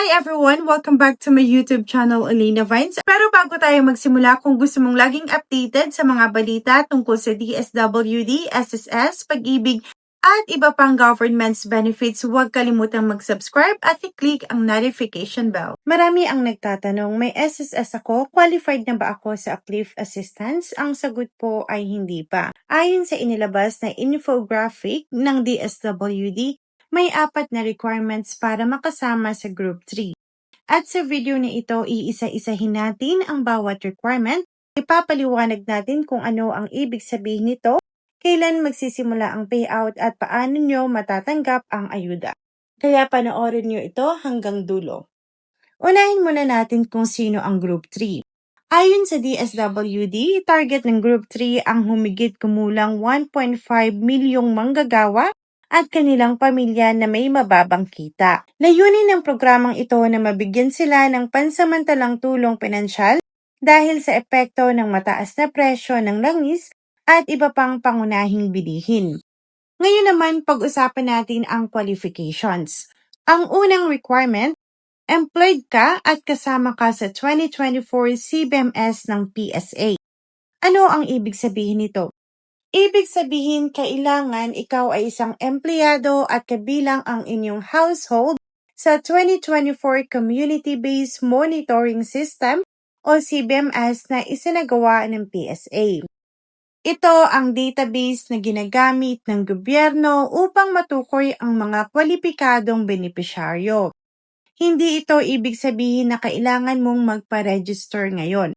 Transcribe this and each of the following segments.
Hi everyone! Welcome back to my YouTube channel, Alina Vines. Pero bago tayo magsimula, kung gusto mong laging updated sa mga balita tungkol sa DSWD, SSS, pag-ibig, at iba pang government's benefits, huwag kalimutang mag-subscribe at i-click ang notification bell. Marami ang nagtatanong, may SSS ako? Qualified na ba ako sa Uplift Assistance? Ang sagot po ay hindi pa. Ayon sa inilabas na infographic ng DSWD, may 4 na requirements para makasama sa Group 3. At sa video na ito, iisa-isahin natin ang bawat requirement. Ipapaliwanag natin kung ano ang ibig sabihin nito, kailan magsisimula ang payout at paano nyo matatanggap ang ayuda. Kaya panoorin nyo ito hanggang dulo. Unahin muna natin kung sino ang Group 3. Ayon sa DSWD, target ng Group 3 ang humigit kumulang 1.5 milyong manggagawa at kanilang pamilya na may mababang kita. Layunin ng programang ito na mabigyan sila ng pansamantalang tulong pinansyal dahil sa epekto ng mataas na presyo ng langis at iba pang pangunahing bilihin. Ngayon naman, pag-usapan natin ang qualifications. Ang unang requirement, employed ka at kasama ka sa 2024 CBMS ng PSA. Ano ang ibig sabihin nito? Ibig sabihin, kailangan ikaw ay isang empleyado at kabilang ang inyong household sa 2024 Community-Based Monitoring System o CBMS na isinagawa ng PSA. Ito ang database na ginagamit ng gobyerno upang matukoy ang mga kwalipikadong benepisyaryo. Hindi ito ibig sabihin na kailangan mong magpa-register ngayon.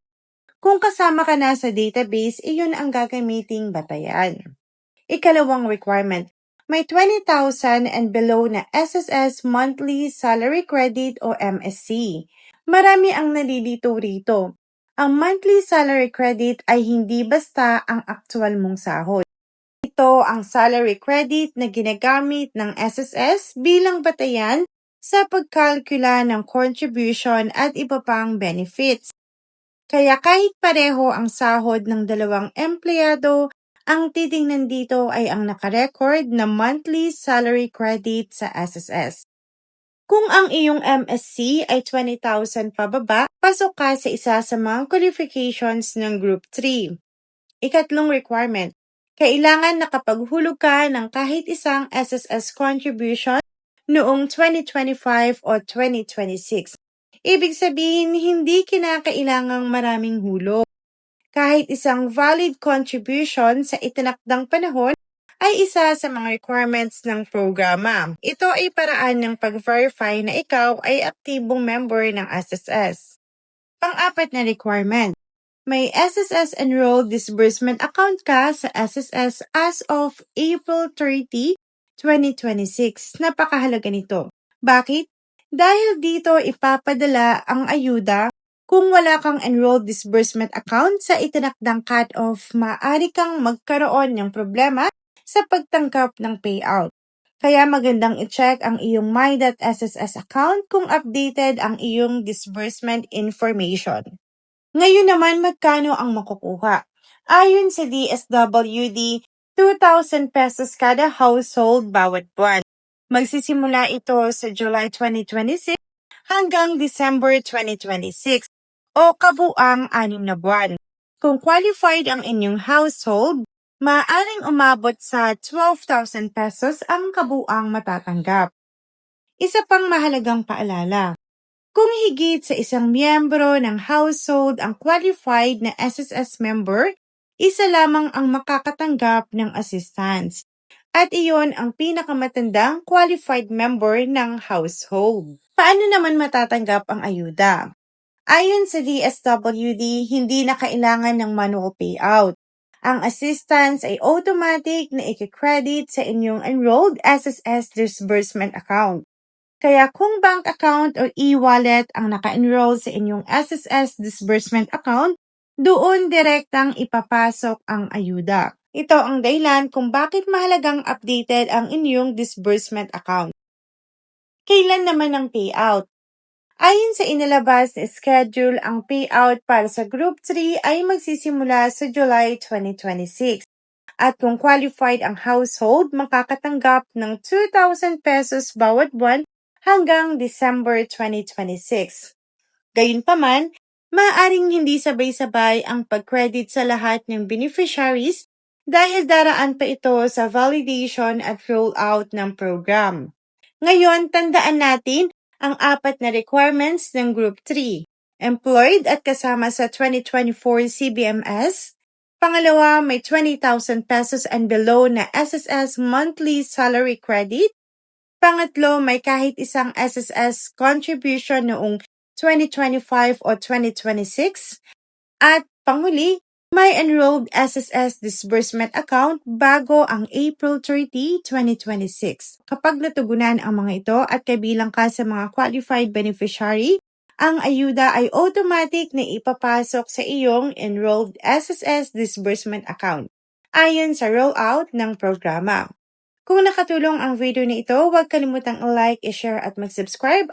Kung kasama ka na sa database, iyon ang gagamiting batayan. Ikalawang requirement, may 20,000 and below na SSS Monthly Salary Credit o MSC. Marami ang nalilito rito. Ang monthly salary credit ay hindi basta ang aktual mong sahod. Ito ang salary credit na ginagamit ng SSS bilang batayan sa pagkalkula ng contribution at iba pang benefits. Kaya kahit pareho ang sahod ng dalawang empleyado, ang titingnan dito ay ang nakarecord na monthly salary credit sa SSS. Kung ang iyong MSC ay 20,000 pababa, pasok ka sa isa sa mga qualifications ng Group 3. Ikatlong requirement, kailangan nakapaghulog ka ng kahit isang SSS contribution noong 2025 o 2026. Ibig sabihin, hindi kinakailangang maraming hulog. Kahit isang valid contribution sa itinakdang panahon ay isa sa mga requirements ng programa. Ito ay paraan ng pag-verify na ikaw ay aktibong member ng SSS. Pang-apat na requirement, may SSS Enrolled Disbursement Account ka sa SSS as of April 30, 2026. Napakahalaga nito. Bakit? Dahil dito ipapadala ang ayuda, kung wala kang enrolled disbursement account sa itinakdang cut-off, maaari kang magkaroon ng problema sa pagtanggap ng payout. Kaya magandang i-check ang iyong My.SSS account kung updated ang iyong disbursement information. Ngayon naman, magkano ang makukuha? Ayon sa DSWD, 2,000 pesos kada household bawat buwan. Magsisimula ito sa July 2026 hanggang December 2026 o kabuang 6 na buwan. Kung qualified ang inyong household, maaaring umabot sa 12,000 pesos ang kabuang matatanggap. Isa pang mahalagang paalala, kung higit sa isang miyembro ng household ang qualified na SSS member, isa lamang ang makakatanggap ng assistance. At iyon ang pinakamatandang qualified member ng household. Paano naman matatanggap ang ayuda? Ayon sa DSWD, hindi na kailangan ng manual payout. Ang assistance ay automatic na i-credit sa inyong enrolled SSS disbursement account. Kaya kung bank account o e-wallet ang naka-enroll sa inyong SSS disbursement account, doon direktang ipapasok ang ayuda. Ito ang dahilan kung bakit mahalagang updated ang inyong disbursement account. Kailan naman ang payout? Ayon sa inilabas na schedule, ang payout para sa Group 3 ay magsisimula sa July 2026. At kung qualified ang household, makakatanggap ng 2,000 pesos bawat buwan hanggang December 2026. Gayunpaman, maaaring hindi sabay-sabay ang pag-credit sa lahat ng beneficiaries dahil daraan pa ito sa validation at rollout ng program. Ngayon, tandaan natin ang 4 na requirements ng Group 3. Employed at kasama sa 2024 CBMS. Pangalawa, may 20,000 pesos and below na SSS monthly salary credit. Pangatlo, may kahit isang SSS contribution noong 2025 o 2026. At panghuli, may enrolled SSS disbursement account bago ang April 30, 2026. Kapag natugunan ang mga ito at kabilang ka sa mga qualified beneficiary, ang ayuda ay automatic na ipapasok sa iyong enrolled SSS disbursement account ayon sa rollout ng programa. Kung nakatulong ang video na ito, huwag kalimutang i-like, i-share at mag-subscribe.